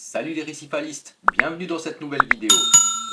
Salut les récifalistes, bienvenue dans cette nouvelle vidéo.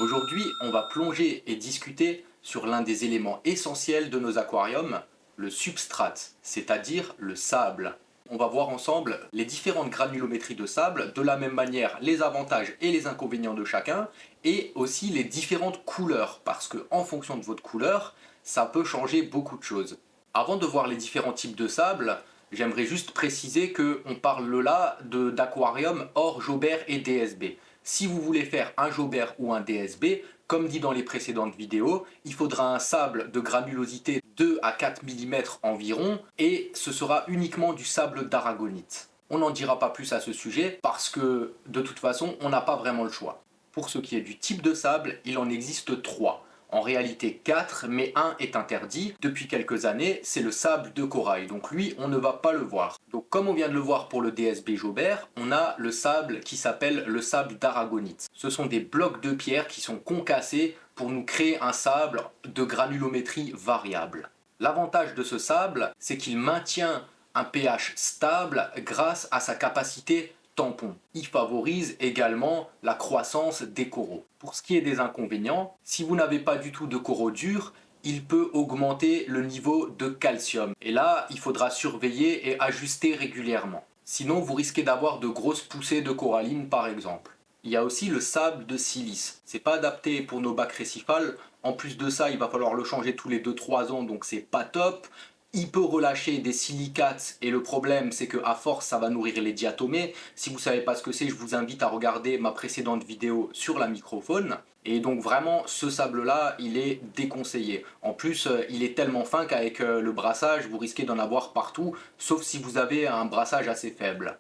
Aujourd'hui, on va plonger et discuter sur l'un des éléments essentiels de nos aquariums, le substrate, c'est-à-dire le sable. On va voir ensemble les différentes granulométries de sable, de la même manière les avantages et les inconvénients de chacun, et aussi les différentes couleurs, parce que en fonction de votre couleur, ça peut changer beaucoup de choses. Avant de voir les différents types de sable, j'aimerais juste préciser qu'on parle là d'aquarium hors Jaubert et DSB. Si vous voulez faire un Jaubert ou un DSB, comme dit dans les précédentes vidéos, il faudra un sable de granulosité 2 à 4 mm environ et ce sera uniquement du sable d'aragonite. On n'en dira pas plus à ce sujet parce que de toute façon on n'a pas vraiment le choix. Pour ce qui est du type de sable, il en existe 3. En réalité 4, mais un est interdit. Depuis quelques années, c'est le sable de corail. Donc lui, on ne va pas le voir. Donc comme on vient de le voir pour le DSB Jaubert, on a le sable qui s'appelle le sable d'aragonite. Ce sont des blocs de pierre qui sont concassés pour nous créer un sable de granulométrie variable. L'avantage de ce sable, c'est qu'il maintient un pH stable grâce à sa capacité tampon. Il favorise également la croissance des coraux. Pour ce qui est des inconvénients, si vous n'avez pas du tout de coraux durs, il peut augmenter le niveau de calcium. Et là, il faudra surveiller et ajuster régulièrement. Sinon, vous risquez d'avoir de grosses poussées de coralline par exemple. Il y a aussi le sable de silice. C'est pas adapté pour nos bacs récifales. En plus de ça, il va falloir le changer tous les 2-3 ans, donc c'est pas top. Il peut relâcher des silicates et le problème c'est qu'à force ça va nourrir les diatomées. Si vous ne savez pas ce que c'est, je vous invite à regarder ma précédente vidéo sur la microfaune. Et donc vraiment ce sable là il est déconseillé. En plus il est tellement fin qu'avec le brassage vous risquez d'en avoir partout, sauf si vous avez un brassage assez faible.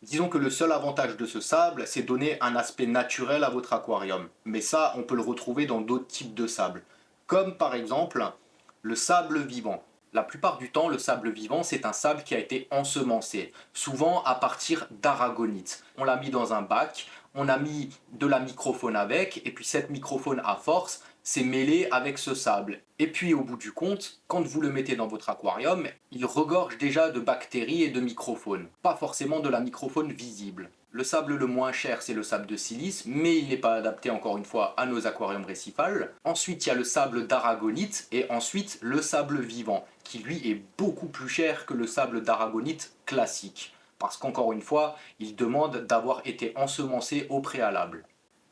Disons que le seul avantage de ce sable c'est donner un aspect naturel à votre aquarium. Mais ça on peut le retrouver dans d'autres types de sable. Comme par exemple le sable vivant. La plupart du temps, le sable vivant, c'est un sable qui a été ensemencé, souvent à partir d'aragonite. On l'a mis dans un bac, on a mis de la microfaune avec, et puis cette microfaune à force s'est mêlée avec ce sable. Et puis au bout du compte, quand vous le mettez dans votre aquarium, il regorge déjà de bactéries et de microfaune, pas forcément de la microfaune visible. Le sable le moins cher, c'est le sable de silice, mais il n'est pas adapté encore une fois à nos aquariums récifales. Ensuite, il y a le sable d'aragonite et ensuite le sable vivant, qui lui est beaucoup plus cher que le sable d'aragonite classique. Parce qu'encore une fois, il demande d'avoir été ensemencé au préalable.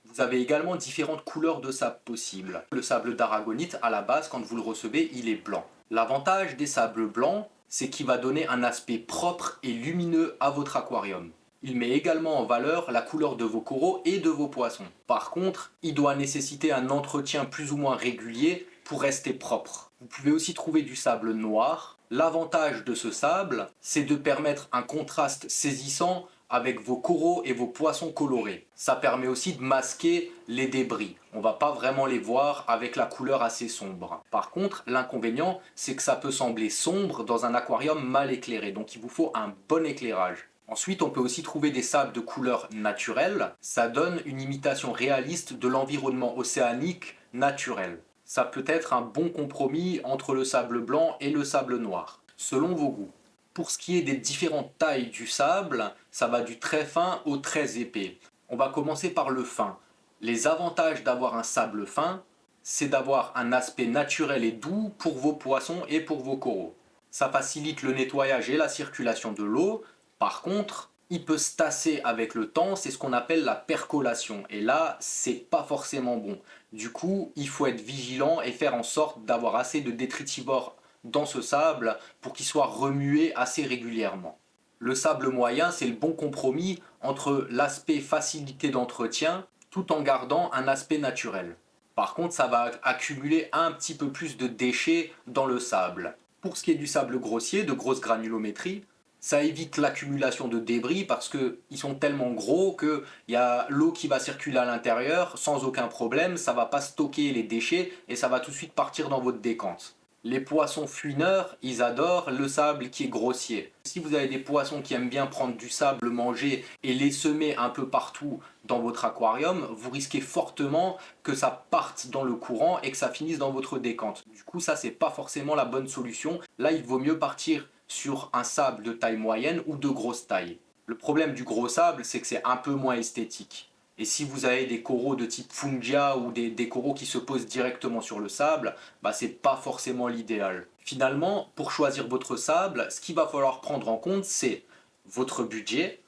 Vous avez également différentes couleurs de sable possibles. Le sable d'aragonite, à la base, quand vous le recevez, il est blanc. L'avantage des sables blancs, c'est qu'il va donner un aspect propre et lumineux à votre aquarium. Il met également en valeur la couleur de vos coraux et de vos poissons. Par contre, il doit nécessiter un entretien plus ou moins régulier pour rester propre. Vous pouvez aussi trouver du sable noir. L'avantage de ce sable, c'est de permettre un contraste saisissant avec vos coraux et vos poissons colorés. Ça permet aussi de masquer les débris. On ne va pas vraiment les voir avec la couleur assez sombre. Par contre, l'inconvénient, c'est que ça peut sembler sombre dans un aquarium mal éclairé. Donc il vous faut un bon éclairage. Ensuite, on peut aussi trouver des sables de couleur naturelle. Ça donne une imitation réaliste de l'environnement océanique naturel. Ça peut être un bon compromis entre le sable blanc et le sable noir, selon vos goûts. Pour ce qui est des différentes tailles du sable, ça va du très fin au très épais. On va commencer par le fin. Les avantages d'avoir un sable fin, c'est d'avoir un aspect naturel et doux pour vos poissons et pour vos coraux. Ça facilite le nettoyage et la circulation de l'eau. Par contre, il peut se tasser avec le temps, c'est ce qu'on appelle la percolation. Et là, c'est pas forcément bon. Du coup, il faut être vigilant et faire en sorte d'avoir assez de détritivores dans ce sable pour qu'il soit remué assez régulièrement. Le sable moyen, c'est le bon compromis entre l'aspect facilité d'entretien tout en gardant un aspect naturel. Par contre, ça va accumuler un petit peu plus de déchets dans le sable. Pour ce qui est du sable grossier, de grosse granulométrie, ça évite l'accumulation de débris parce qu'ils sont tellement gros qu'il y a l'eau qui va circuler à l'intérieur sans aucun problème, ça ne va pas stocker les déchets et ça va tout de suite partir dans votre décante. Les poissons fuineurs, ils adorent le sable qui est grossier. Si vous avez des poissons qui aiment bien prendre du sable, manger et les semer un peu partout dans votre aquarium, vous risquez fortement que ça parte dans le courant et que ça finisse dans votre décante. Du coup, ça, c'est pas forcément la bonne solution. Là, il vaut mieux partir sur un sable de taille moyenne ou de grosse taille. Le problème du gros sable, c'est que c'est un peu moins esthétique. Et si vous avez des coraux de type fungia ou des coraux qui se posent directement sur le sable, bah c'est pas forcément l'idéal. Finalement, pour choisir votre sable, ce qu'il va falloir prendre en compte, c'est votre budget.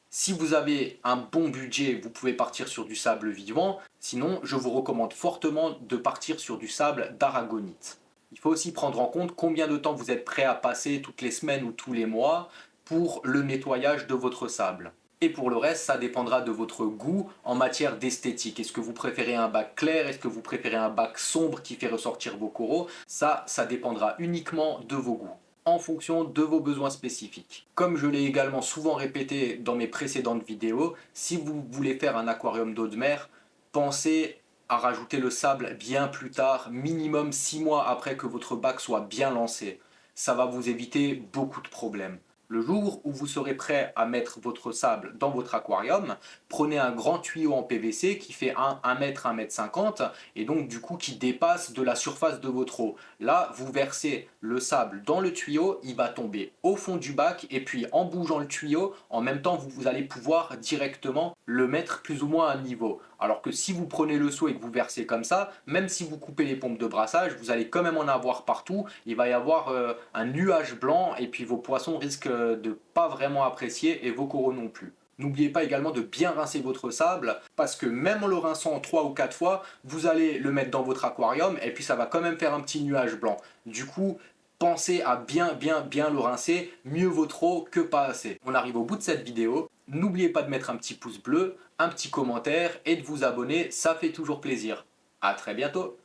Si vous avez un bon budget, vous pouvez partir sur du sable vivant. Sinon, je vous recommande fortement de partir sur du sable d'aragonite. Il faut aussi prendre en compte combien de temps vous êtes prêt à passer toutes les semaines ou tous les mois pour le nettoyage de votre sable. Et pour le reste, ça dépendra de votre goût en matière d'esthétique. Est-ce que vous préférez un bac clair? Est-ce que vous préférez un bac sombre qui fait ressortir vos coraux? Ça dépendra uniquement de vos goûts, en fonction de vos besoins spécifiques. Comme je l'ai également souvent répété dans mes précédentes vidéos, si vous voulez faire un aquarium d'eau de mer, pensez à rajouter le sable bien plus tard, minimum 6 mois après que votre bac soit bien lancé. Ça va vous éviter beaucoup de problèmes. Le jour où vous serez prêt à mettre votre sable dans votre aquarium, prenez un grand tuyau en PVC qui fait 1 mètre, 1 mètre 50 et donc du coup qui dépasse de la surface de votre eau. Là, vous versez le sable dans le tuyau, il va tomber au fond du bac et puis en bougeant le tuyau, en même temps vous allez pouvoir directement le mettre plus ou moins à niveau. Alors que si vous prenez le seau et que vous versez comme ça, même si vous coupez les pompes de brassage, vous allez quand même en avoir partout. Il va y avoir un nuage blanc et puis vos poissons risquent de pas vraiment apprécier et vos coraux non plus. N'oubliez pas également de bien rincer votre sable parce que même en le rinçant 3 ou 4 fois, vous allez le mettre dans votre aquarium et puis ça va quand même faire un petit nuage blanc. Du coup, pensez à bien le rincer, mieux vaut trop que pas assez. On arrive au bout de cette vidéo. N'oubliez pas de mettre un petit pouce bleu, un petit commentaire et de vous abonner, ça fait toujours plaisir. À très bientôt.